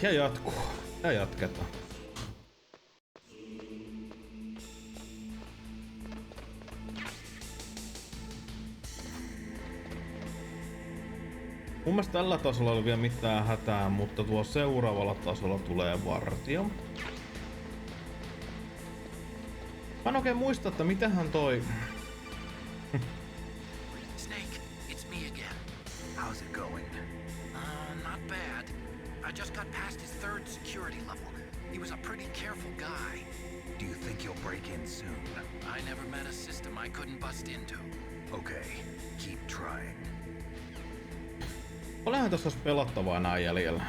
Ja jatkuu. Ja jatketaan. Mun mielestä tällä tasolla ei ole vielä mitään hätää, mutta tuo seuraavalla tasolla tulee vartio. Mä en oikein muista, että mitähän toi... Snake, it's me again. How's it going? Not bad. I just got past his third security level. He was a pretty careful guy. Do you think you'll break in soon? I never met a system I couldn't bust into. Okay, keep trying. Olehan tässä olisi pelattavaa nää jäljellä.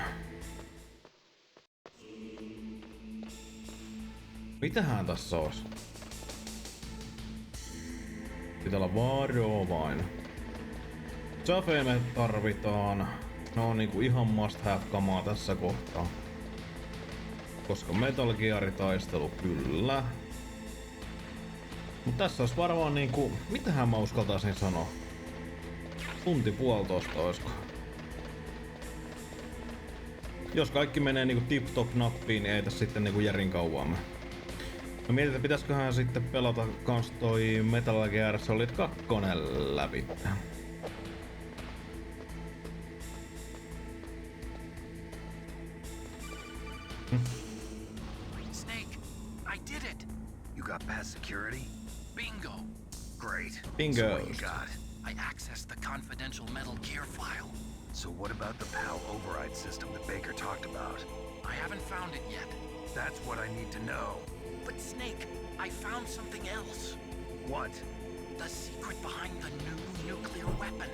Mitähän tässä olisi? Pitää olla varovainen. Jaffe me tarvitaan. Ne on niinku ihan must have kamaa tässä kohtaa. Koska Metal Gear-taistelu kyllä. Mut tässä olisi varmaan niinku... Mitähän mä uskaltaisin sanoa? Tunti puolitoista oisko? Jos kaikki menee niinku tip-top nappiin, niin ei tässä sitten niinku järin kauaamme. Mä mietin, että pitäisköhän sitten pelata kans toi Metal Gear Solid 2 läpi. Snake, I did it! You got past security? Bingo! Great. Bingo. So what you got? I accessed the confidential Metal Gear file. So what about the PAL override system that Baker talked about? I haven't found it yet. That's what I need to know. But Snake, I found something else. What? The secret behind the new nuclear weapon.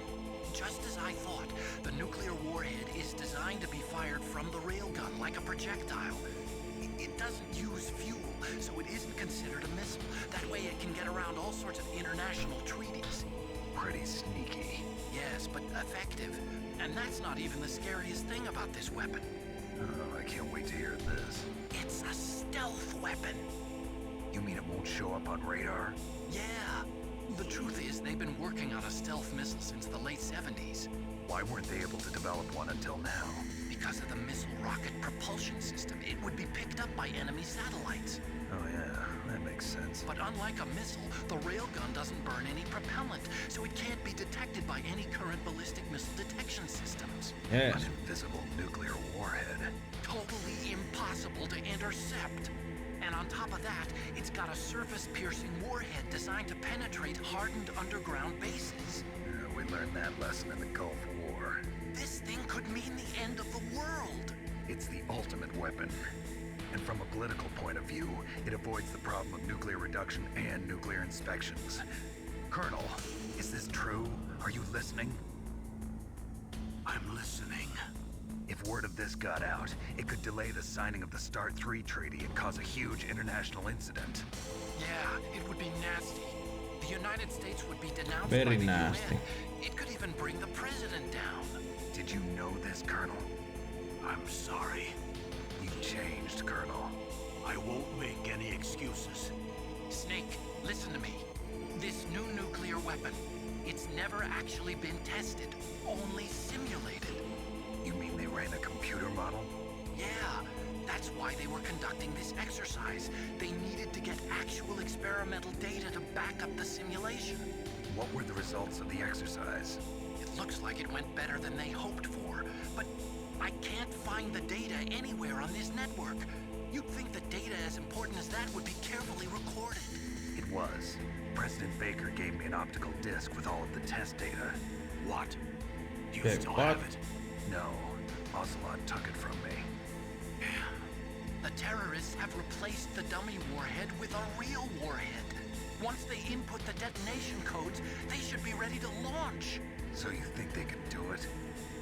Just as I thought, the nuclear warhead is designed to be fired from the railgun like a projectile. It doesn't use fuel, so it isn't considered a missile. That way it can get around all sorts of international treaties. Pretty sneaky. Yes, but effective. And that's not even the scariest thing about this weapon. Oh, I can't wait to hear this. It's a stealth weapon. You mean it won't show up on radar? Yeah. The truth is, they've been working on a stealth missile since the late 70s. Why weren't they able to develop one until now? Because of the missile rocket propulsion system, it would be picked up by enemy satellites. Oh yeah, that makes sense. But unlike a missile, the railgun doesn't burn any propellant, so it can't be detected by any current ballistic missile detection systems. Yes. An invisible nuclear warhead. Totally impossible to intercept. And on top of that, it's got a surface-piercing warhead designed to penetrate hardened underground bases. Yeah, we learned that lesson in the Gulf War. This thing could mean the end of the world. It's the ultimate weapon. And from a political point of view, it avoids the problem of nuclear reduction and nuclear inspections. Colonel, is this true? Are you listening? I'm listening. If word of this got out, it could delay the signing of the START 3 treaty and cause a huge international incident. Yeah, it would be nasty. The United States would be denounced Very by the nasty. UN. It could even bring the president down. Did you know this, Colonel? I'm sorry. You changed, Colonel. I won't make any excuses. Snake, listen to me. This new nuclear weapon, it's never actually been tested, only simulated. You mean they ran a computer model? Yeah, that's why they were conducting this exercise. They needed to get actual experimental data to back up the simulation. What were the results of the exercise? It looks like it went better than they hoped for, but I can't find the data anywhere on this network. You'd think the data as important as that would be carefully recorded. It was. President Baker gave me an optical disc with all of the test data. What? You Hey, still what? have it? No, Ocelot took it from me. The terrorists have replaced the dummy warhead with a real warhead. Once they input the detonation codes, they should be ready to launch. So you think they can do it?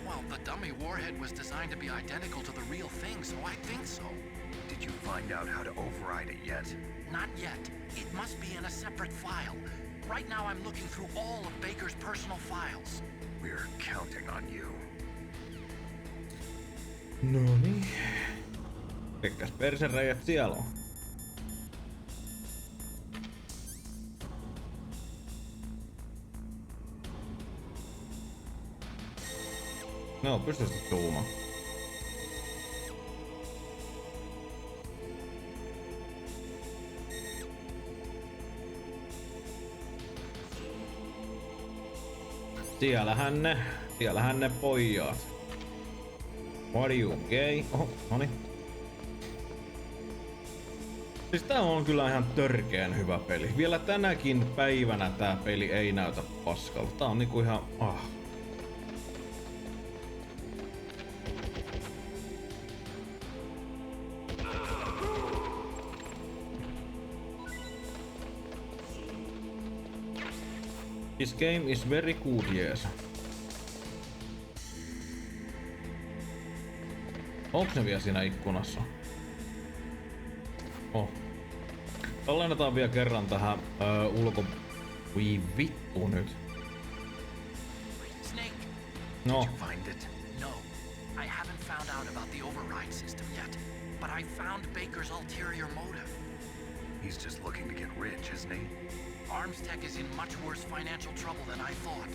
Well, the dummy warhead was designed to be identical to the real thing, so I think so. Did you find out how to override it yet? Not yet. It must be in a separate file. Right now I'm looking through all of Baker's personal files. We're counting on you. No niin. Pikkäs persereijät siellä on. No, pystyt tuumaan. Siellähän ne pojat. What are you gay? Oho, noniin. Siis tää on kyllä ihan törkeen hyvä peli. Vielä tänäkin päivänä tää peli ei näytä paskalta. Tää on niinku ihan... This game is very good, yes. Onks ne vielä siinä ikkunassa? Oh. Tallennetaan vielä kerran tähän ulko... Voi vittu nyt. Snake, No. did you find it? No, I haven't found out about the override system yet, but I found Baker's ulterior motive. He's just looking to get rich, isn't he? Armstech is in much worse financial trouble than I thought.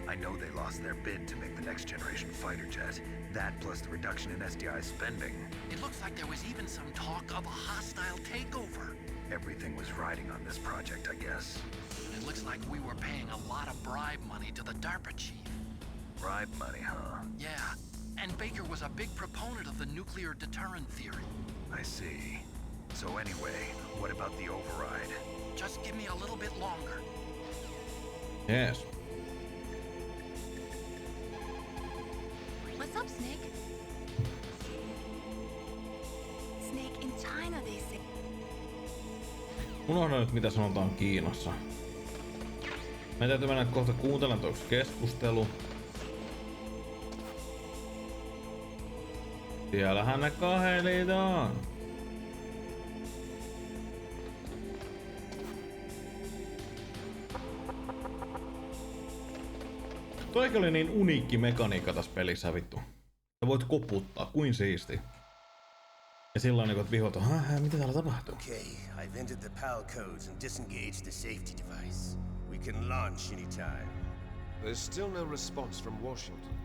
I know they lost their bid to make the next generation fighter jet. That plus the reduction in SDI spending. It looks like there was even some talk of a hostile takeover. Everything was riding on this project, I guess. It looks like we were paying a lot of bribe money to the DARPA chief. Bribe money, huh? Yeah, and Baker was a big proponent of the nuclear deterrent theory. I see. So anyway, what about the override? Just give me a little bit longer. Yes. What's up, Snake? Snake, in China they say. Unohda nyt mitä sanotaan Kiinassa. Meidän täytyy mennä kohta kuuntelemaan tuoksi keskustelu. Siellähän ne kahelitaan. Toikin oli niin uniikki mekaniikka tässä pelissä vittu. Sä voit koputtaa, kuin siisti. Ja silloin niinku vihot on, mitä täällä tapahtuu? Okay, I've entered the PAL codes and disengaged the safety device. We can launch anytime. There's still no response from Washington.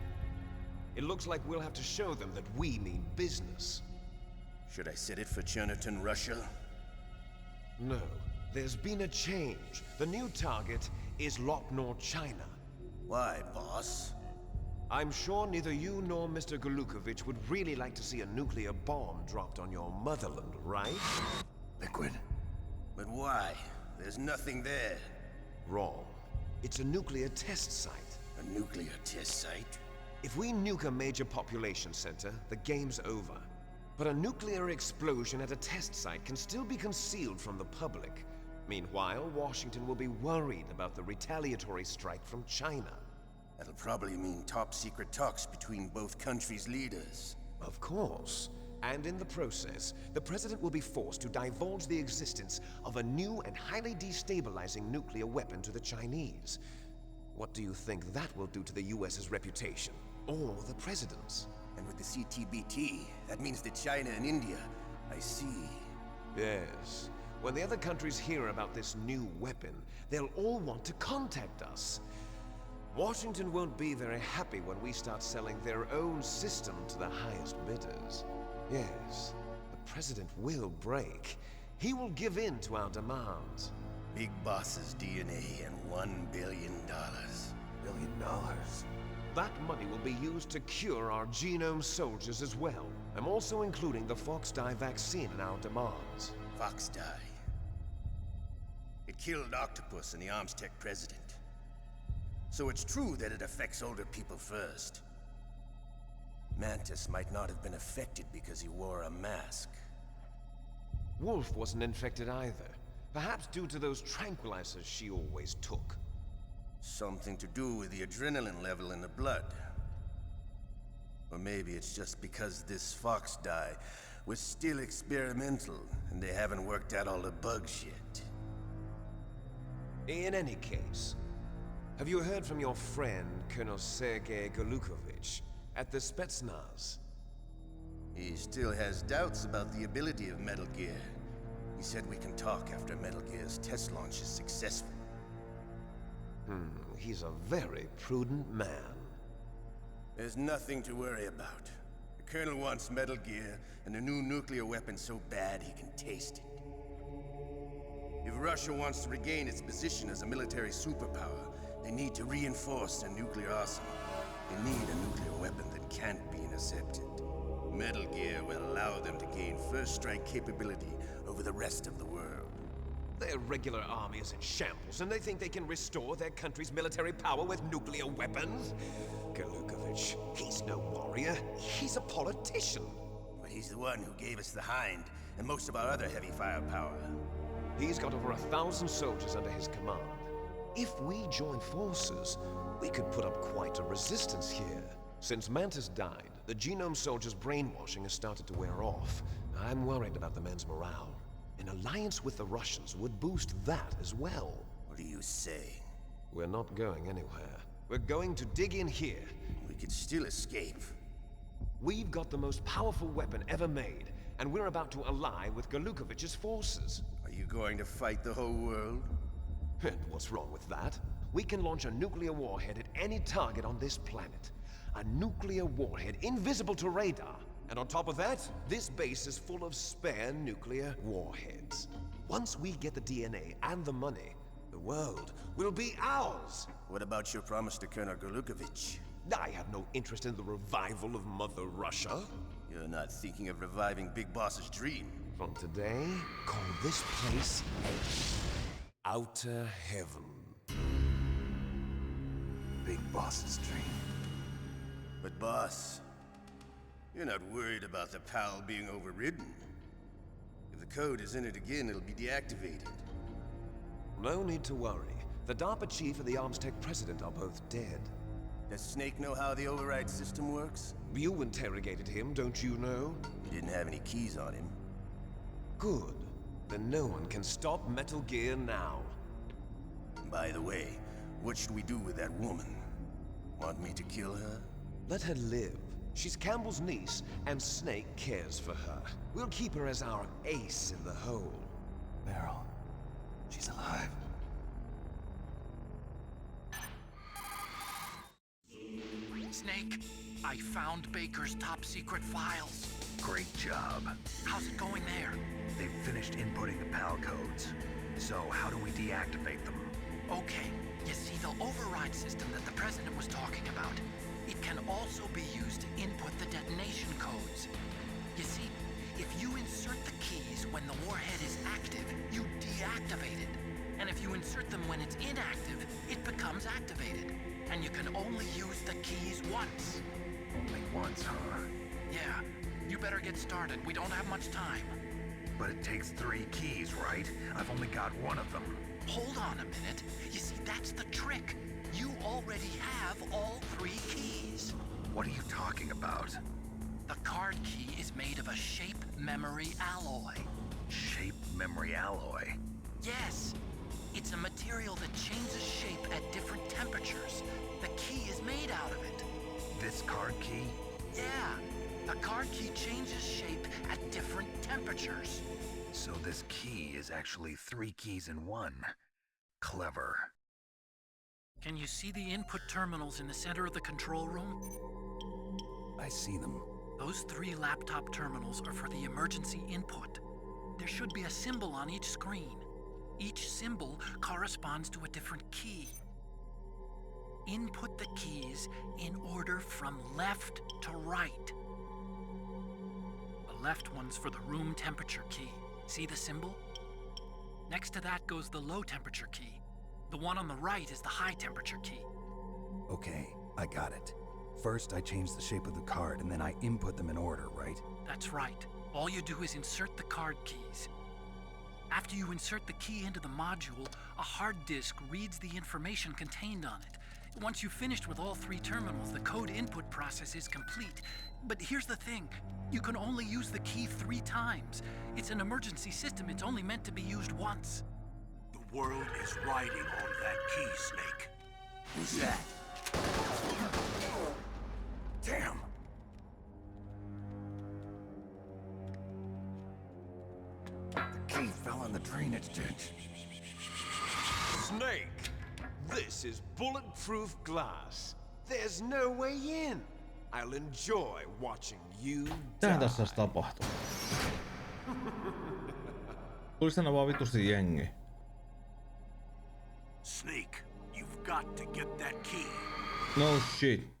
It looks like we'll have to show them that we mean business. Should I set it for Cherniton, Russia? No, there's been a change. The new target is Lopnor, China. Why, boss? I'm sure neither you nor Mr. Golukovich would really like to see a nuclear bomb dropped on your motherland, right? Liquid. But why? There's nothing there. Wrong. It's a nuclear test site. A nuclear test site? If we nuke a major population center, the game's over. But a nuclear explosion at a test site can still be concealed from the public. Meanwhile, Washington will be worried about the retaliatory strike from China. That'll probably mean top-secret talks between both countries' leaders. Of course. And in the process, the president will be forced to divulge the existence of a new and highly destabilizing nuclear weapon to the Chinese. What do you think that will do to the US's reputation? Or the president's? And with the CTBT, that means that China and India... I see. Yes. When the other countries hear about this new weapon, they'll all want to contact us. Washington won't be very happy when we start selling their own system to the highest bidders. Yes, the president will break. He will give in to our demands. Big Boss's DNA and $1 billion. $1 billion? That money will be used to cure our genome soldiers as well. I'm also including the Fox-Die vaccine in our demands. Fox-Die. It killed Octopus and the Armstech president. So it's true that it affects older people first. Mantis might not have been affected because he wore a mask. Wolf wasn't infected either. Perhaps due to those tranquilizers she always took. Something to do with the adrenaline level in the blood. Or maybe it's just because this Fox-Die was still experimental and they haven't worked out all the bugs yet. In any case, have you heard from your friend, Colonel Sergei Golukovich, at the Spetsnaz? He still has doubts about the ability of Metal Gear. He said we can talk after Metal Gear's test launch is successful. He's a very prudent man. There's nothing to worry about. The Colonel wants Metal Gear and a new nuclear weapon so bad he can taste it. If Russia wants to regain its position as a military superpower, They need to reinforce their nuclear arsenal. They need a nuclear weapon that can't be intercepted. Metal Gear will allow them to gain first strike capability over the rest of the world. Their regular army is in shambles, and they think they can restore their country's military power with nuclear weapons? Galukovich, he's no warrior. He's a politician. But he's the one who gave us the Hind and most of our other heavy firepower. He's got over 1,000 soldiers under his command. If we join forces, we could put up quite a resistance here. Since Mantis died, the Genome Soldier's brainwashing has started to wear off. I'm worried about the men's morale. An alliance with the Russians would boost that as well. What are you saying? We're not going anywhere. We're going to dig in here. We could still escape. We've got the most powerful weapon ever made, and we're about to ally with Galukovich's forces. Are you going to fight the whole world? And what's wrong with that? We can launch a nuclear warhead at any target on this planet. A nuclear warhead invisible to radar. And on top of that, this base is full of spare nuclear warheads. Once we get the DNA and the money, the world will be ours! What about your promise to Colonel Galukovich? I have no interest in the revival of Mother Russia. You're not thinking of reviving Big Boss's dream. From today, call this place Outer Heaven. Big Boss's dream. But boss, you're not worried about the PAL being overridden. If the code is in it again, it'll be deactivated. No need to worry. The DARPA chief and the Arms Tech president are both dead. Does Snake know how the override system works? You interrogated him, don't you know? He didn't have any keys on him. Good. Then no one can stop Metal Gear now. By the way, what should we do with that woman? Want me to kill her? Let her live. She's Campbell's niece, and Snake cares for her. We'll keep her as our ace in the hole. Meryl, she's alive. Snake, I found Baker's top secret files. Great job. How's it going there? They've finished inputting the PAL codes. So how do we deactivate them? Okay, you see the override system that the president was talking about. It can also be used to input the detonation codes. You see, if you insert the keys when the warhead is active, you deactivate it. And if you insert them when it's inactive, it becomes activated. And you can only use the keys once. Only once, huh? Yeah, you better get started. We don't have much time. But it takes 3 keys, right? I've only got 1 of them. Hold on a minute. You see, that's the trick. You already have all 3 keys. What are you talking about? The card key is made of a shape memory alloy. Shape memory alloy? Yes. It's a material that changes shape at different temperatures. The key is made out of it. This card key? Yeah. The card key changes shape at different temperatures. So this key is actually 3 keys in 1. Clever. Can you see the input terminals in the center of the control room? I see them. Those 3 laptop terminals are for the emergency input. There should be a symbol on each screen. Each symbol corresponds to a different key. Input the keys in order from left to right. The left one's for the room temperature key. See the symbol? Next to that goes the low temperature key. The one on the right is the high temperature key. Okay, I got it. First, I change the shape of the card, and then I input them in order, right? That's right. All you do is insert the card keys. After you insert the key into the module, a hard disk reads the information contained on it. Once you've finished with all 3 terminals, the code input process is complete. But here's the thing. You can only use the key 3 times. It's an emergency system. It's only meant to be used once. The world is riding on that key, Snake. Who's that? Damn! The key fell in the drainage ditch. Snake! This is bulletproof glass. There's no way in. I'll enjoy watching you Tähän die. tässä olisi tapahtunut? Tulis tänne vaan vitusti jengi. Snake, you've got to get that key. No shit.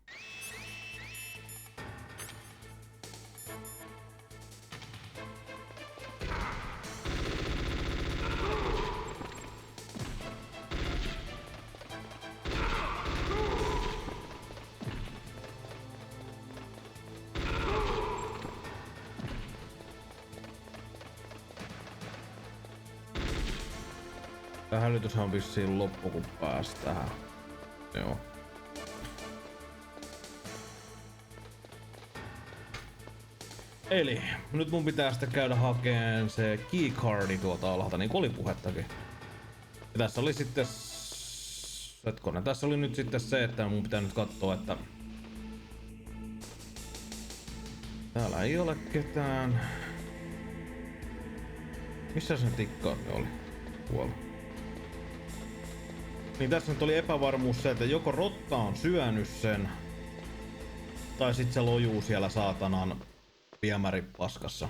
Tää hälytyshän on vissiin loppu, kun päästään. Joo. Eli nyt mun pitää sitten käydä hakeen se keycardi tuolta alhaalta, niin kuin oli puhettakin. Ja tässä oli sitten... Hetkonen, tässä oli nyt sitten se, että mun pitää nyt katsoa, että... Täällä ei ole ketään. Missä se tikkaat ne oli? Tuolla. Niin tässä nyt oli epävarmuus se, että joko rotta on syönyt sen, tai sit se lojuu siellä saatanan viemäripaskassa.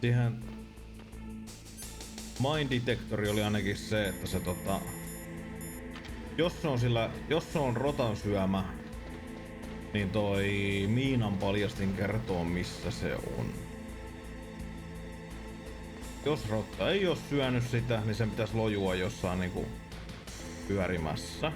Siihen mine detectori oli ainakin se, että se jos se on rotan syömä, niin toi miinan paljastin kertoo missä se on. Jos rotta ei oo syönyt sitä, niin sen pitäisi lojua jossain niinku pyörimässä.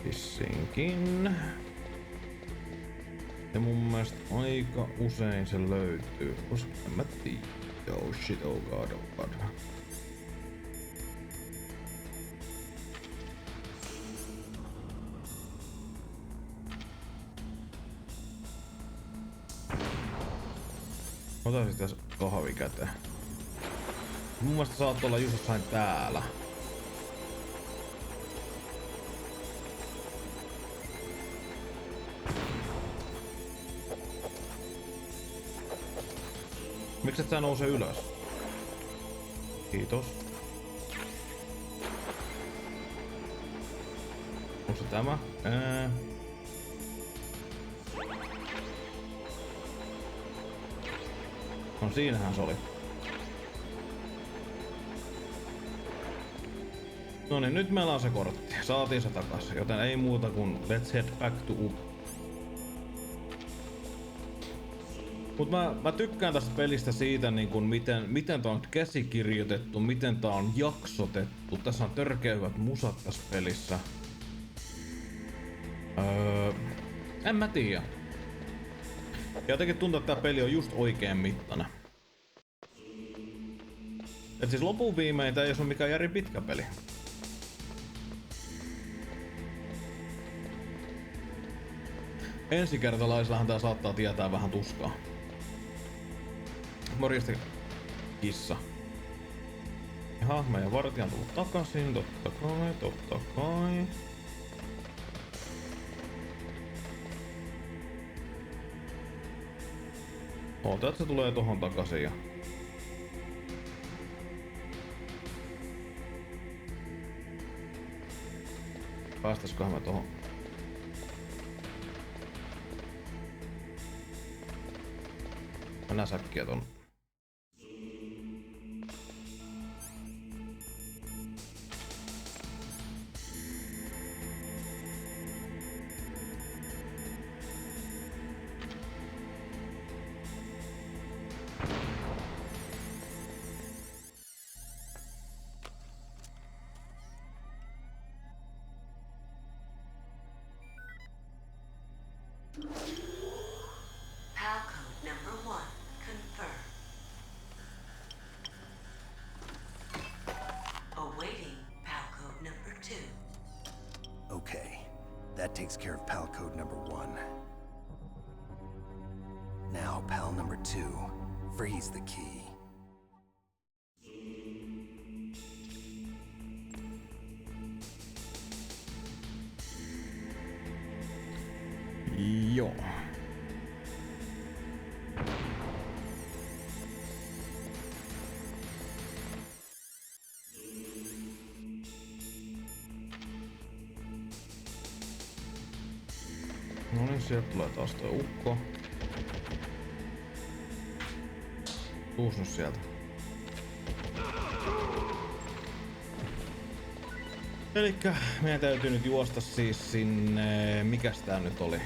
Vissinkin. Ja mun mielestä aika usein se löytyy, koska en mä tiedä. Oh shit, oh god, oh god. Ota sitten kahvi käteen. Mun mielestä saat olla just jossain täällä. Miksi et sä nouse ylös? Kiitos. Onko se tämä? No siinähän se oli. No niin, nyt meillä on se kortti. Saatiin se takas, joten ei muuta kuin let's head back to up. Mut mä tykkään tästä pelistä siitä, niin kun miten tää on käsikirjoitettu, miten tää on jaksotettu. Tässä on törkeä hyvät musat tässä pelissä. En mä tiedä. Ja jotenkin tuntuu, että tää peli on just oikein mittainen. Et siis lopun viimein tää ei oo mikään järin pitkä peli. Ensikertalaisillahan tää saattaa tietää vähän tuskaa. Morjesta, kissa. Jaha, meidän vartija on tullut takaisin, totta kai. Oota, että se tulee tohon takaisin ja... Päästäisköhän me tohon? Mennään säkkiä ton. Takes care of PAL code number 1. Now PAL number 2. Freeze the key. Joo. No niin, sieltä tulee taas toi ukko. Tuus nyt sieltä. Elikkä meidän täytyy nyt juosta siis sinne... Mikäs tää nyt oli?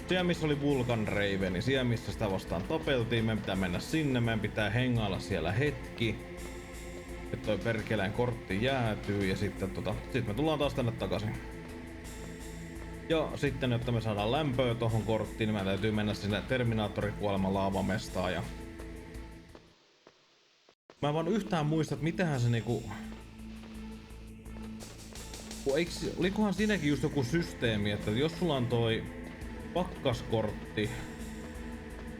Siellä missä oli Vulcan Raveni, siellä missä sitä vastaan tapeltiin, meidän pitää mennä sinne, meidän pitää hengailla siellä hetki. Että toi perkeleen kortti jäätyy ja sitten sit me tullaan taas tänne takaisin. Ja sitten, jotta me saadaan lämpöä tohon korttiin, niin meidän täytyy mennä sinne Terminaattorikuoleman laavamestaan ja... Mä en vaan yhtään muista, että mitähän se niinku... Olikohan siinäkin just joku systeemi, että jos sulla on toi pakkaskortti,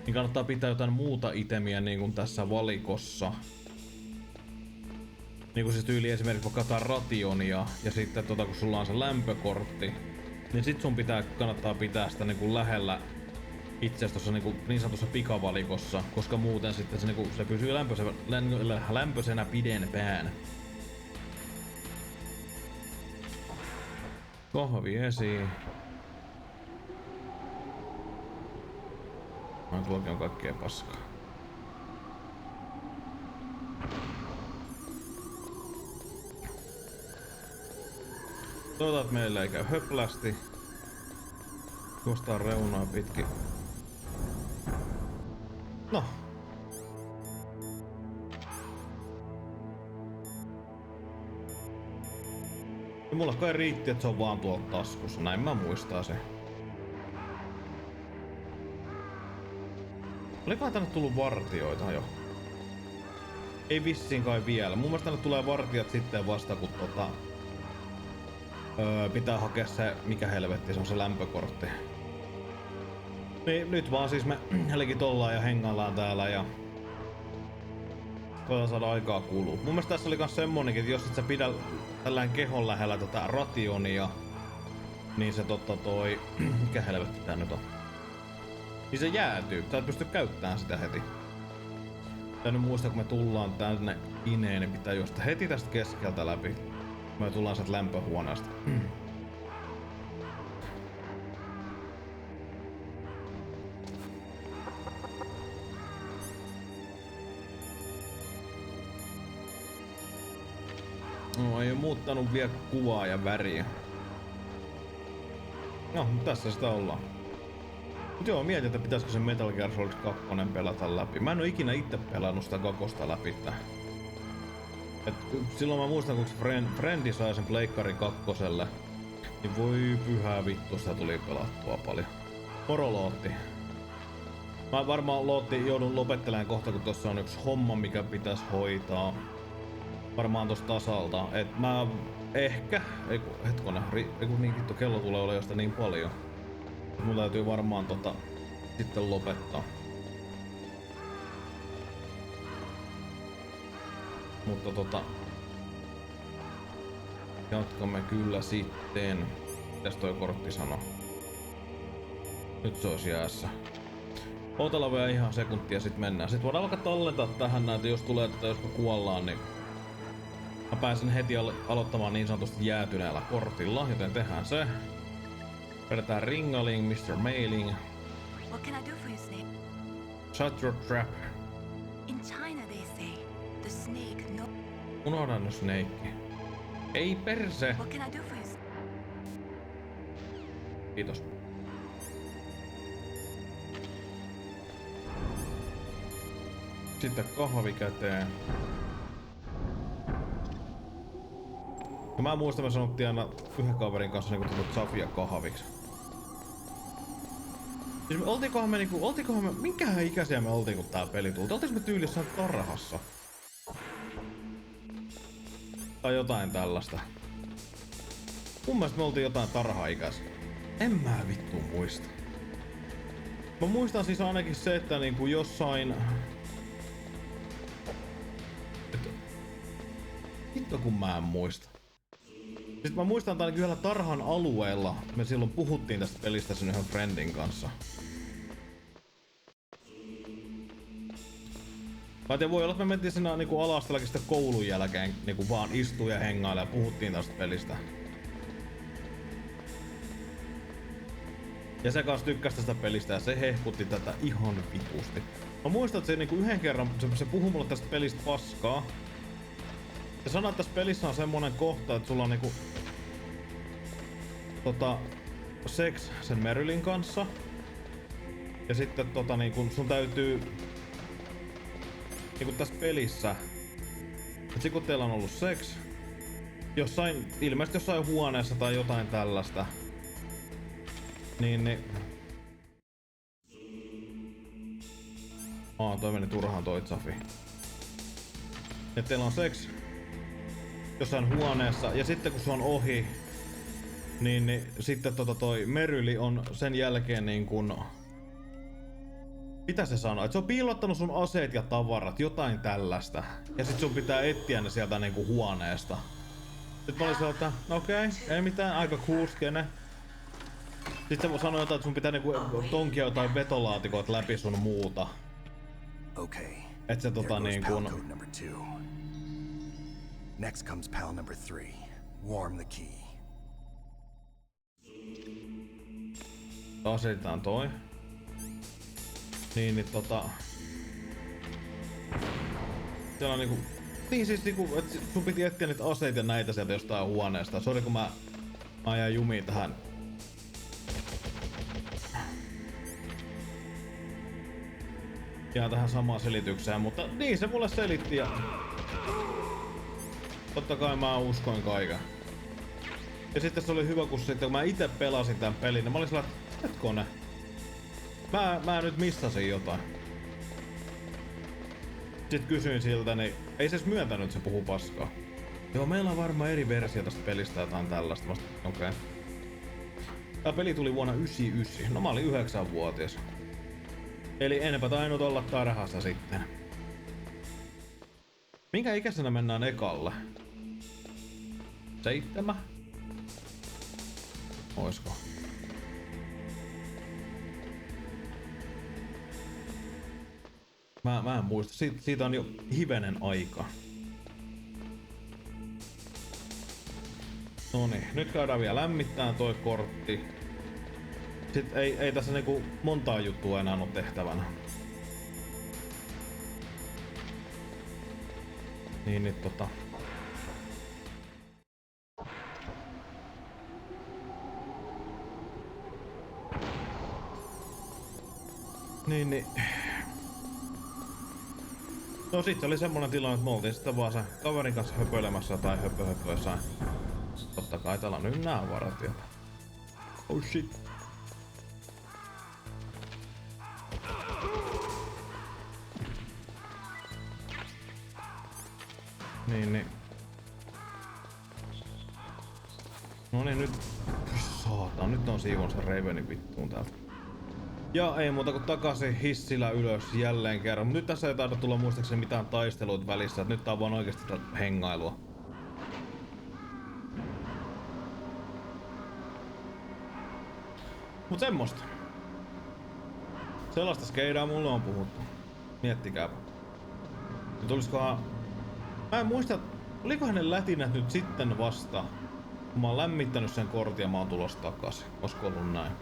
niin kannattaa pitää jotain muuta itemiä niin kuin tässä valikossa. Niin kuin siis tyyli esimerkiksi vaikka jotain rationia ja sitten kun sulla on se lämpökortti, niin sit sun kannattaa pitää sitä niin kuin lähellä itseäsi tuossa niin sanotussa pikavalikossa, koska muuten sitten se, niin kuin, se pysyy lämpöisenä pidempään. Kahvi esiin. Tuokin on kaikkea paskaa. Toivotaan, että meillä ei käy höplästi. Juostaan reunaa pitkin. No. Ja mulla kai riitti, että se on vaan tuolta taskussa. Näin mä muistaa se. Olikohan tänne tullut vartioita jo? Ei vissiin kai vielä. Mun mielestä tänne tulee vartijat sitten vasta kun pitää hakea se, mikä helvetti, se on se lämpökortti. Niin nyt vaan siis me legit ollaan ja hengaillaan täällä ja voidaan saada aikaa kuluu. Mun mielestä tässä oli kans semmonenkin, että jos et sä pidä tällään kehon lähellä tätä rationia, niin se mikä helvetti tää nyt on? Niin se jäätyy, sä et pysty käyttämään sitä heti. Ja nyt muista, kun me tullaan tänne ineen, niin pitää juosta heti tästä keskeltä läpi. Me tullaan sieltä lämpöhuoneesta. No, ei oo muuttanut vielä kuvaa ja väriä. No, tässä sitä ollaan. Mut joo, mietin, että pitäisikö se Metal Gear Solid 2 pelata läpi. Mä en oo ikinä itse pelannut sitä kakosta läpi. Et silloin mä muistan, kun Frendi sai sen Pleikkari 2, niin voi pyhää vittu, sitä tuli pelattua paljon. Moro Lootti. Mä varmaan Lootti joudun lopettelemaan kohta, kun tossa on yksi homma, mikä pitäisi hoitaa. Varmaan tosta tasalta. Et mä ehkä... Eiku niin vittu, kello tulee olla josta niin paljon. Mun täytyy varmaan sitten lopettaa. Mutta jatkamme kyllä sitten. Mitäs toi kortti sanoo? Nyt se olisi jäässä. Ootella vielä ihan sekuntia, sit mennään. Sit voidaan alkaa tallentaa tähän näitä, jos tulee tätä, jos me kuollaan, niin mä pääsen heti aloittamaan niin sanotusti jäätyneellä kortilla, joten tehdään se. Vedetään ringaling, Mr. Mailing. What can I do for you, Snake? Shut your trap. In China they say, the snake no... Unohda nyt Snake. Ei perse! What can I do for you? Kiitos. Sitten kahvi käteen. Ja mä muistan, me sanottiin aina yhden kaverin kanssa niinku Safia kahviksi. Siis oltiinkohan me, minkähän ikäisiä me oltiin kun tää peli tuli? Oltiinko me tyylissä tarhassa? Tai jotain tällaista. Mun mielestä me oltiin jotain tarha-ikäisiä. En mä vittu muista. Mä muistan siis ainakin se, että niinku jossain... Vittu kun mä en muista. Sitten mä muistan, että ainakin yhdellä tarhan alueella me silloin puhuttiin tästä pelistä sen yhden friendin kanssa. Mä tiedän, voi olla, että me mentiin siinä niinku ala-asteellakin sitten koulun jälkeen niinku vaan istuu ja hengailla ja puhuttiin tästä pelistä. Ja se kanssa tykkäsi tästä pelistä ja se hehkutti tätä ihan vitusti. Mä muistan, että se niinku yhden kerran se puhui mulle tästä pelistä paskaa. Se sanoi, että tässä pelissä on semmonen kohta, että sulla on niinku seks sen Merylin kanssa. Ja sitten niinku sun täytyy niinku tässä pelissä, että kun teillä on ollut seks ilmeisesti jossain huoneessa tai jotain tällaista, niin toi meni turhaan toi Zafi. Et teillä on seks jossain huoneessa ja sitten kun se on ohi, niin sitten toi Meryli on sen jälkeen niin kun, mitä se sanoo? Et se on piilottanut sun aseet ja tavarat, jotain tällaista. Ja sit sun pitää etsiä ne sieltä niinku huoneesta. Sit mä olin sieltä, okei, ei mitään, aika cool skene. Sitten se sanoi jotain, että sun pitää niinku tonkia jotain vetolaatikoit läpi sun muuta. Okay. Et se niin kuin... number 2. Next comes pal number 3. Warm the key. Asetetaan toi. Niin siellä on niinku... Niin siis niinku, et sun piti etsiä niitä aseita ja näitä sieltä jostain huoneesta. Sori kun mä ajan jumiin tähän. Ihan tähän samaan selitykseen, mutta niin se mulle selitti ja... Totta kai mä uskoin kaiken. Ja sitten se oli hyvä, kun mä itse pelasin tän pelin, niin mä olin sellainen, että hetkone. Mä nyt missasin jotain. Sitten kysyin siltä, niin ei se edes myöntänyt, että se puhuu paskaa. Joo, meillä on varmaan eri versio tästä pelistä jotain tällaista. Okei. Tää peli tuli vuonna 1999. No mä olin 9-vuotias. Eli enpä tainnut olla tarhassa sitten. Minkä ikäisenä mennään ekalle? 7? Oisko? Mä en muista. Siitä on jo hivenen aika. Noniin, nyt käydään vielä lämmittää toi kortti. Sitten ei tässä niinku montaa juttua enää ole tehtävänä. Niin Niin. No sit oli semmonen tilanne, että me oltiin sitten vaan sen kaverin kanssa höpöilemässä tai höpöissä. Totta kai täällä on nyt nää varat ja... Oh shit. Niin. Noniin nyt... Saatan, nyt on siivon sen Ravenin vittuun täältä. Ja ei muuta kuin takaisin hissillä ylös jälleen kerran. Mut nyt tässä ei taida tulla muistaakseni mitään taisteluita välissä, että nyt tää on vaan oikeesti tätä hengailua. Mut semmoista. Sellaista skeidaa mulle on puhuttu. Miettikääpä. Ja tuliskohan... Mä en muista, olikohan ne lätinät nyt sitten vasta, kun mä oon lämmittänyt sen kortin ja mä oon tulossa takaisin. Olisiko ollut näin?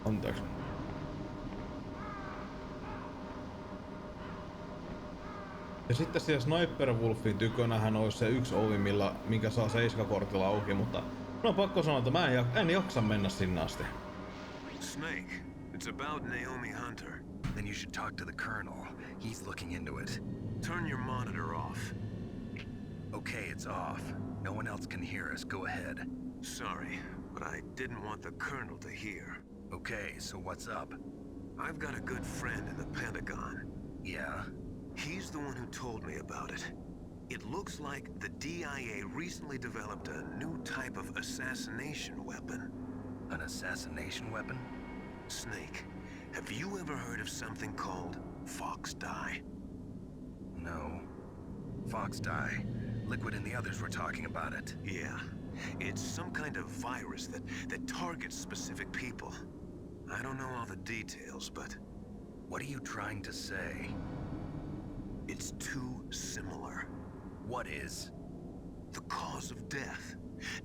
Anteeksi. Ja sitten siellä Sniper Wolfin tykönähän olisi se yksi ovi, minkä saa 7-kortilla auki, mutta no on pakko sanoa, että mä en jaksa mennä sinne asti. Snake, it's about Naomi Hunter. Then you should talk to the Colonel. He's looking into it. Turn your monitor off. Okay, it's off. No one else can hear us. Go ahead. Sorry, but I didn't want the Colonel to hear. Okay, so what's up? I've got a good friend in the Pentagon. Yeah? He's the one who told me about it. It looks like the DIA recently developed a new type of assassination weapon. An assassination weapon? Snake, have you ever heard of something called Fox Dye? No. Fox Dye. Liquid and the others were talking about it. Yeah. It's some kind of virus that targets specific people. I don't know all the details, but... What are you trying to say? It's too similar. What is? The cause of death.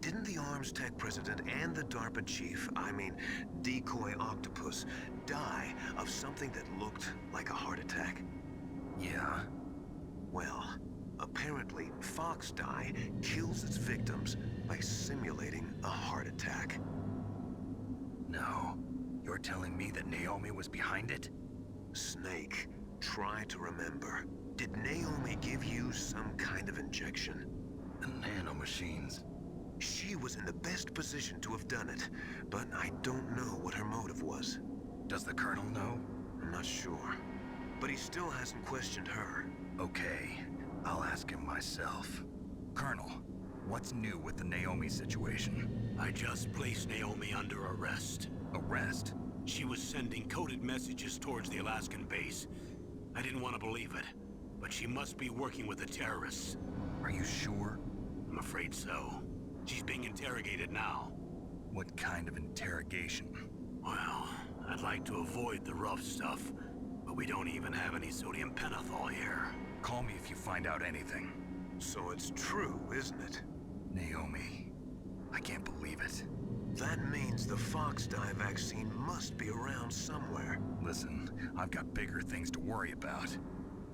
Didn't the Arms Tech president and the DARPA chief, I mean, Decoy Octopus, die of something that looked like a heart attack? Yeah. Well, apparently, Fox Die kills its victims by simulating a heart attack. No. You're telling me that Naomi was behind it? Snake, try to remember. Did Naomi give you some kind of injection? The nanomachines. She was in the best position to have done it, but I don't know what her motive was. Does the Colonel know? I'm not sure. But he still hasn't questioned her. Okay, I'll ask him myself. Colonel, what's new with the Naomi situation? I just placed Naomi under arrest. Arrest? She was sending coded messages towards the Alaskan base. I didn't want to believe it, but she must be working with the terrorists. Are you sure? I'm afraid so. She's being interrogated now. What kind of interrogation? Well, I'd like to avoid the rough stuff, but we don't even have any sodium pentothal here. Call me if you find out anything. So it's true, isn't it? Naomi, I can't believe it. That means the Fox Die vaccine must be around somewhere. Listen, I've got bigger things to worry about.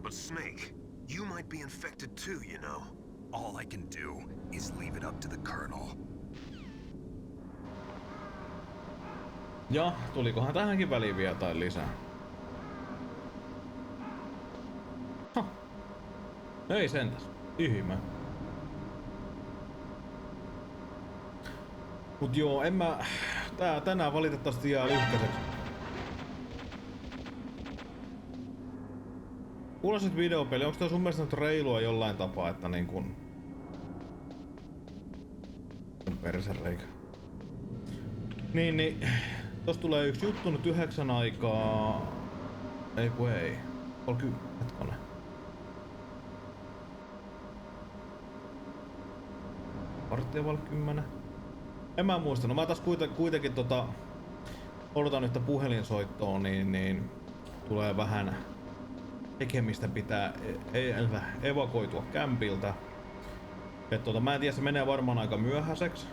But Snake, you might be infected too, you know. All I can do is leave it up to the Colonel. Ja, tulikohan tähänkin väliin vielä jotain lisää? Ei sentäs. Ihme. Mut joo, en mä... Tänään valitettavasti jää lyhkäiseksi. Kuuloisit videopeli, onko tää sun mielestä nyt reilua jollain tapaa, että niin kun... Persereikä. Niin, tossa tulee yksi juttu nyt 9 aikaa... Ei kun ei. 30... Hetkonen. Varttia vai 10? En mä muista. No mä taas kuitenkin odotan yhtä puhelinsoittoa, niin tulee vähän tekemistä, pitää evakuoitua kämpiltä. Mä en tiedä, se menee varmaan aika myöhäiseksi.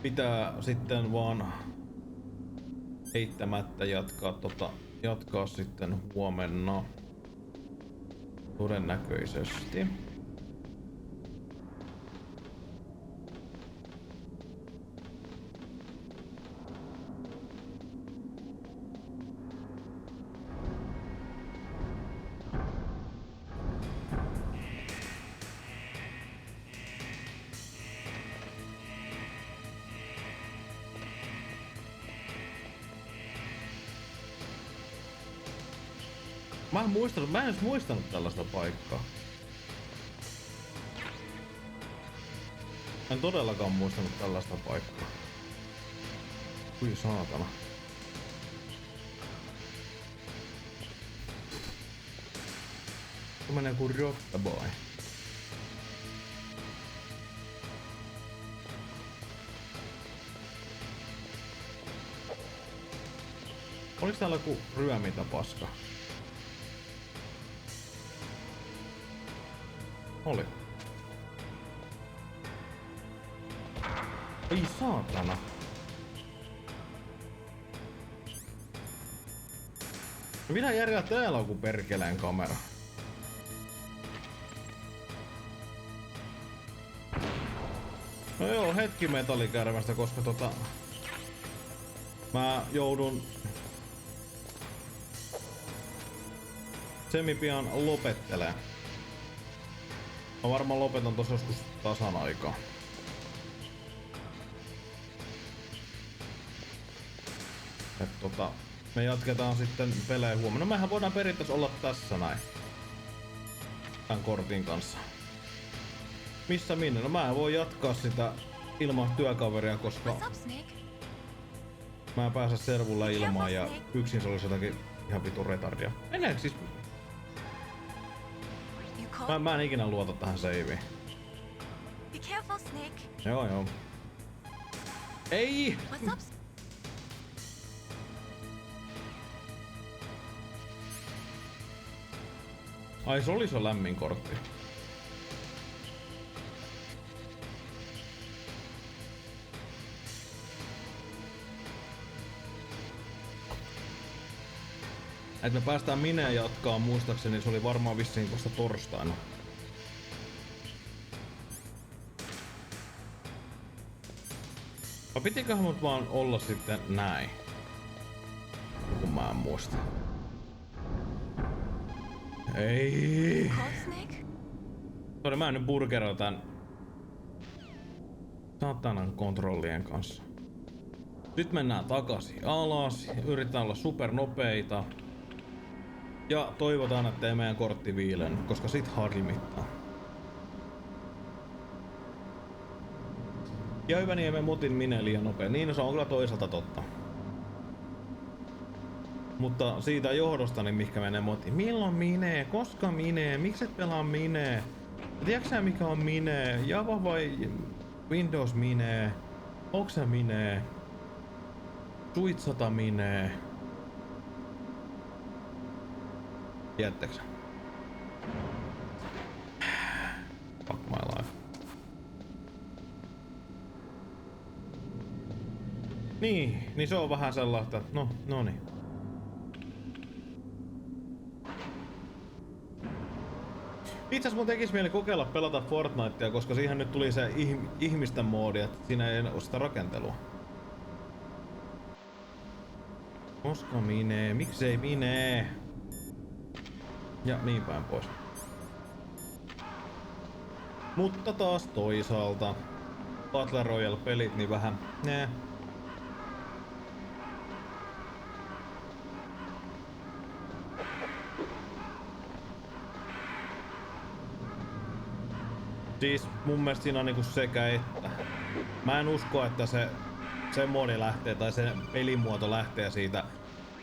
Pitää sitten vaan heittämättä jatkaa sitten huomenna. Todennäköisesti. Mä en edes muistanut tällaista paikkaa. En todellakaan muistanut tällaista paikkaa. Kui saatana. Se menee kuin rottaboy. Oliks täällä joku ryömitä paska? Oli. Ei saatana. Mitä järjellä täällä on, kun perkeleen kamera? No joo, hetki metallikärvästä, koska mä joudun semipian lopettelee. Mä varmaan lopetan tossa joskus tasan aikaa. Me jatketaan sitten pelejä huomenna. No mehän voidaan periaatteessa olla tässä näin. Tän kortin kanssa. Missä minne? No mä voin jatkaa sitä ilman työkaveria, koska mä en pääse servulle ilmaan ja yksin se olisi jotakin ihan vitun retardia. Ennen siis... Mä en ikinä luota tähän saveen. Be careful, Snake. Joo. Ei! What's up? Ai se oli se lämmin kortti. Et me päästään mineen jatkaa muistaakseni, se oli varmaan vissiin vasta torstaina. Vai pitiköhän mut vaan olla sitten näin? Kun mä en muista. Ei. Sori, mä en nyt burgerilla tän satanan kontrollien kanssa. Nyt mennään takaisin alas, yritetään olla supernopeita. Ja toivotaan, ettei meidän kortti viilen, koska sit harmittaa. Ja hyvä niin, emme mutin minne liian nopea. Niin se on kyllä toisaalta totta. Mutta siitä johdosta, niin mihinkä menee moti. Milloin minee? Koska minee? Mikset pelaa minee? Tiedätkö sä mikä on minee? Java vai Windows minee? Onks se minee? Suitsata minee? Tiedättekö? Fuck my life. Niin se on vähän sellaista, no niin. Itse asiassa mun tekis mieli kokeilla pelata Fortnitea, koska siihen nyt tuli se ihmisten moodi, että siinä ei ole sitä rakentelua. Koska minee? Miksei minee? Ja niin päin pois. Mutta taas toisaalta Battle Royale-pelit niin vähän Siis mun mielestä siinä on niinku sekä että. Mä en usko, että se modi lähtee tai se pelimuoto lähtee siitä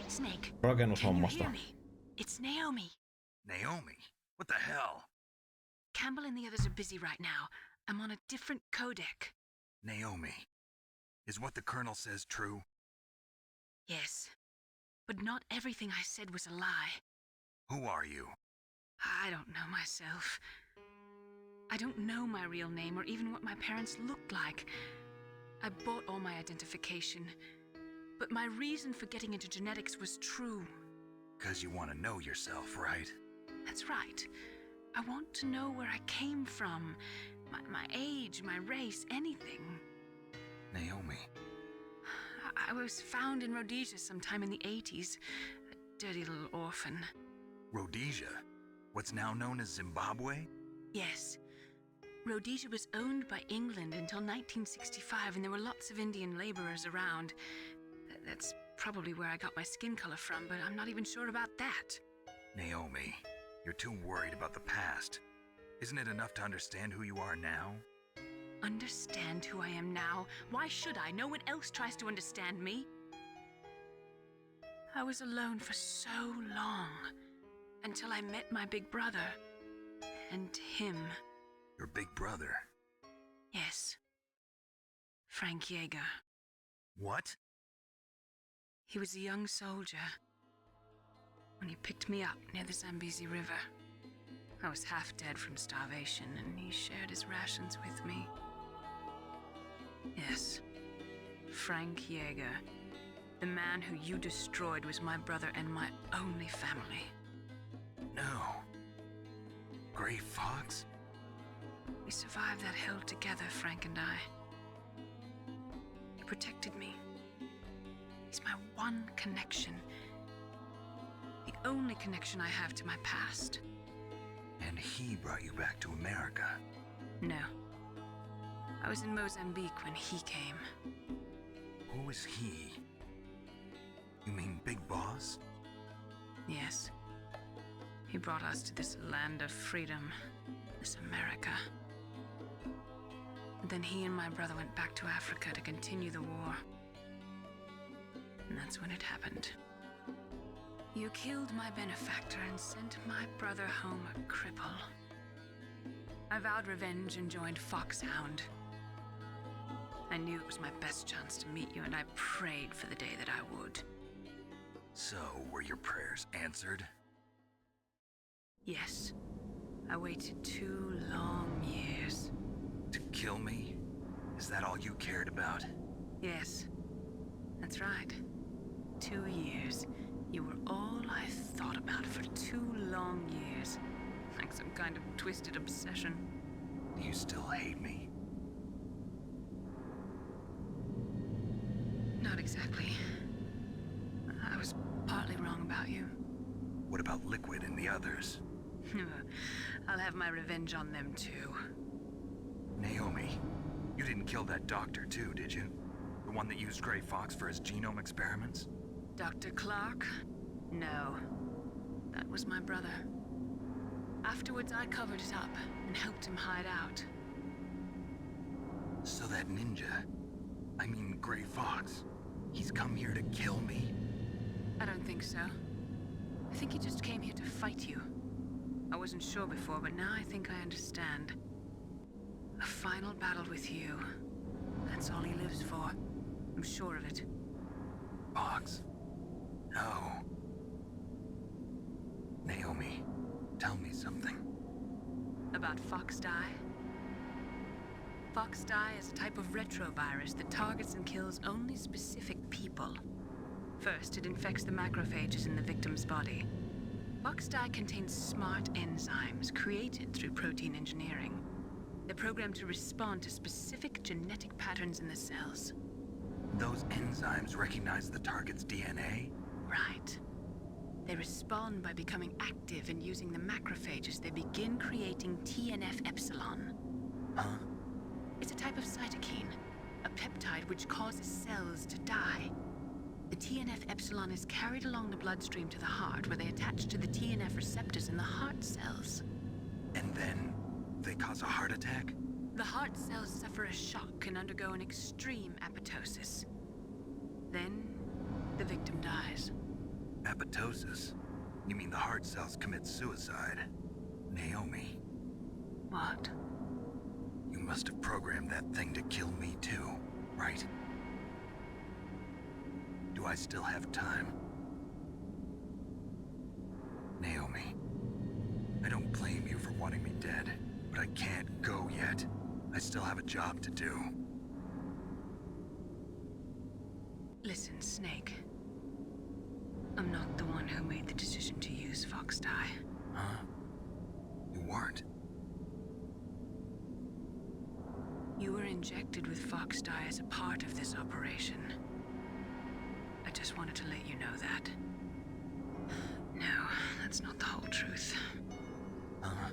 Snake, rakennushommasta. it's Naomi. Naomi? What the hell? Campbell and the others are busy right now. I'm on a different codec. Naomi. Is what the Colonel says true? Yes, but not everything I said was a lie. Who are you? I don't know myself. I don't know my real name or even what my parents looked like. I bought all my identification, but my reason for getting into genetics was true. 'Cause you want to know yourself, right? That's right. I want to know where I came from, my age, my race, anything. Naomi. I was found in Rhodesia sometime in the 80s, a dirty little orphan. Rhodesia? What's now known as Zimbabwe? Yes. Rhodesia was owned by England until 1965, and there were lots of Indian laborers around. That's probably where I got my skin color from, but I'm not even sure about that. Naomi, you're too worried about the past. Isn't it enough to understand who you are now? Understand who I am now? Why should I? No one else tries to understand me. I was alone for so long, until I met my big brother, and him. Your big brother? Yes. Frank Yeager. What? He was a young soldier when he picked me up near the Zambezi River. I was half dead from starvation, and he shared his rations with me. Yes, Frank Yeager. The man who you destroyed was my brother and my only family. No. Gray Fox? We survived that hell together, Frank and I. He protected me. He's my one connection. The only connection I have to my past. And he brought you back to America? No. I was in Mozambique when he came. Who was he? You mean Big Boss? Yes. He brought us to this land of freedom, this America. And then he and my brother went back to Africa to continue the war. And that's when it happened. You killed my benefactor and sent my brother home a cripple. I vowed revenge and joined Foxhound. I knew it was my best chance to meet you, and I prayed for the day that I would. So, were your prayers answered? Yes. I waited 2 long years. To kill me? Is that all you cared about? Yes. That's right. 2 years. You were all I thought about for 2 long years. Like some kind of twisted obsession. Do you still hate me? Not exactly. I was partly wrong about you. What about Liquid and the others? I'll have my revenge on them too. Naomi, you didn't kill that doctor too, did you? The one that used Grey Fox for his genome experiments? Dr. Clark? No. That was my brother. Afterwards, I covered it up and helped him hide out. So that ninja, I mean Grey Fox, he's come here to kill me? I don't think so. I think he just came here to fight you. I wasn't sure before, but now I think I understand. A final battle with you. That's all he lives for. I'm sure of it. Fox? No. Naomi, tell me something. About Fox Die? Fox Die is a type of retrovirus that targets and kills only specific people. First, it infects the macrophages in the victim's body. Fox Die contains smart enzymes created through protein engineering. They're programmed to respond to specific genetic patterns in the cells. Those enzymes recognize the target's DNA? Right. They respond by becoming active and using the macrophages. They begin creating TNF-epsilon. Huh? It's a type of cytokine, a peptide which causes cells to die. The TNF-epsilon is carried along the bloodstream to the heart, where they attach to the TNF receptors in the heart cells. And then they cause a heart attack? The heart cells suffer a shock and undergo an extreme apoptosis. Then, the victim dies. Apoptosis? You mean the heart cells commit suicide? Naomi, What? you must have programmed that thing to kill me too, right? Do I still have time? Naomi, I don't blame you for wanting me dead, but I can't go yet. I still have a job to do. Listen, Snake. I'm not the one who made the decision to use Fox Die. Huh? You weren't? You were injected with Fox Die as a part of this operation. I just wanted to let you know that. No, that's not the whole truth. Huh?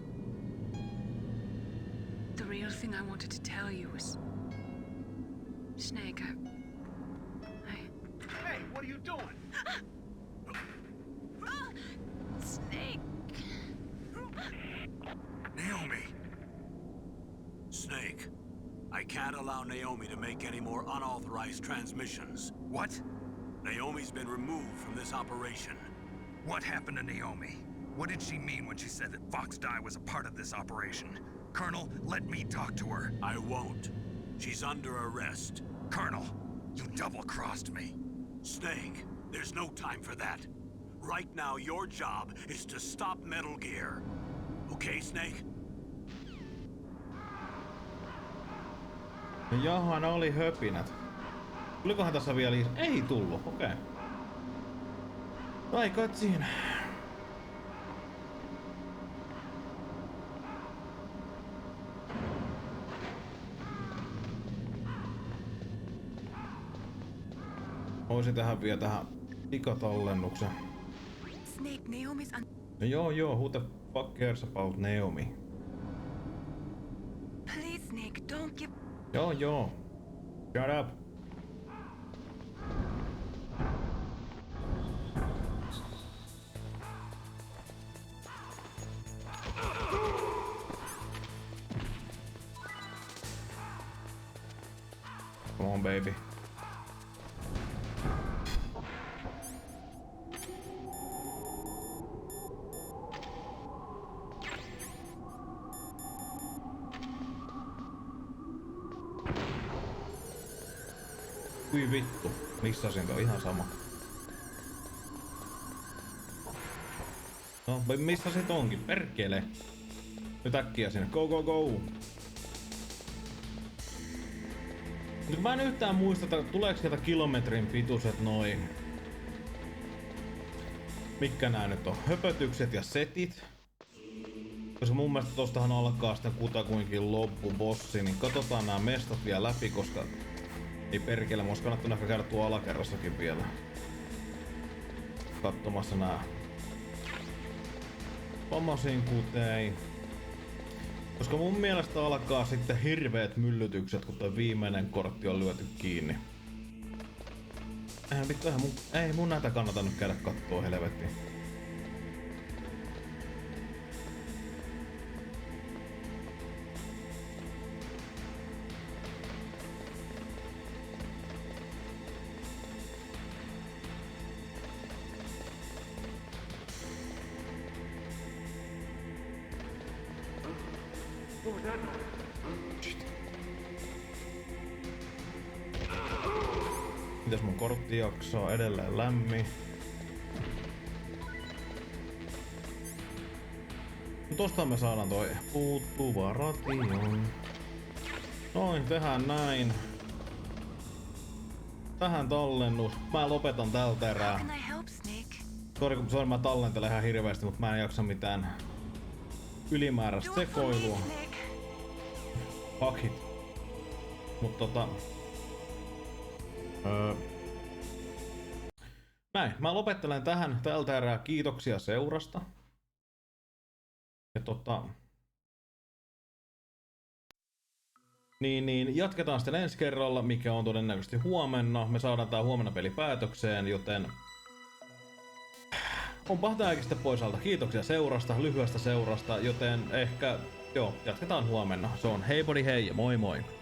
The real thing I wanted to tell you was... Snake, Hey, what are you doing? Snake! Naomi! Snake, I can't allow Naomi to make any more unauthorized transmissions. What? Naomi's been removed from this operation. What happened to Naomi? What did she mean when she said that Fox Die was a part of this operation? Colonel, let me talk to her. I won't. She's under arrest. Colonel, you double-crossed me. Snake, there's no time for that. Right now, your job is to stop Metal Gear. Okay, Snake? No jaha, ne oli höpinät. Tulikohan tässä vielä lisää? Ei tullut, okei. Ai kai siinä. Voisin tehdä vielä tähän pikatallennuksen. Snake, Naomi's No joo, who the fuck cares about Naomi? Please, Snake, don't give... Joo. Shut up. Come on, baby. Kui vittu, missasin toi ihan sama. No, missä sit onkin? Perkele! Nyt äkkiä sinne. Go, go, go! Nyt mä en yhtään muista, että tuleeko sieltä kilometrin pituiset noin... Mitkä nää nyt on? Höpötykset ja setit. Koska mun mielestä tostahan alkaa sitten kutakuinkin loppubossi, niin katsotaan nämä mestat vielä läpi, koska ei perkele, mun olisi kannattanut ehkä käydä tuo alakerrassakin vielä katsomassa nää pamasin kutei. Koska mun mielestä alkaa sitten hirveet myllytykset, kun toi viimeinen kortti on lyöty kiinni. Ei mun näitä kannata nyt käydä kattoo, helvettiin. Mitäs mun kortti jaksaa? Edelleen lämmin. No tosta me saadaan toi puuttuva ration. Noin, tehdään näin. Tähän tallennus. Mä lopetan tältä erää. Sori, mä tallentelen ihan hirveästi, mutta mä en jaksa mitään ylimääräistä sekoilua. Fuck it. Mut näin, mä lopettelen tähän tältä erää. Kiitoksia seurasta. Ja niin jatketaan sitten ensi kerralla, mikä on todennäköisesti huomenna. Me saadaan tää huomenna peli päätökseen, joten onpa tääkin sitten pois alta. Kiitoksia seurasta, lyhyestä seurasta, joten ehkä joo, jatketaan huomenna. Se on hei body hei ja moi moi!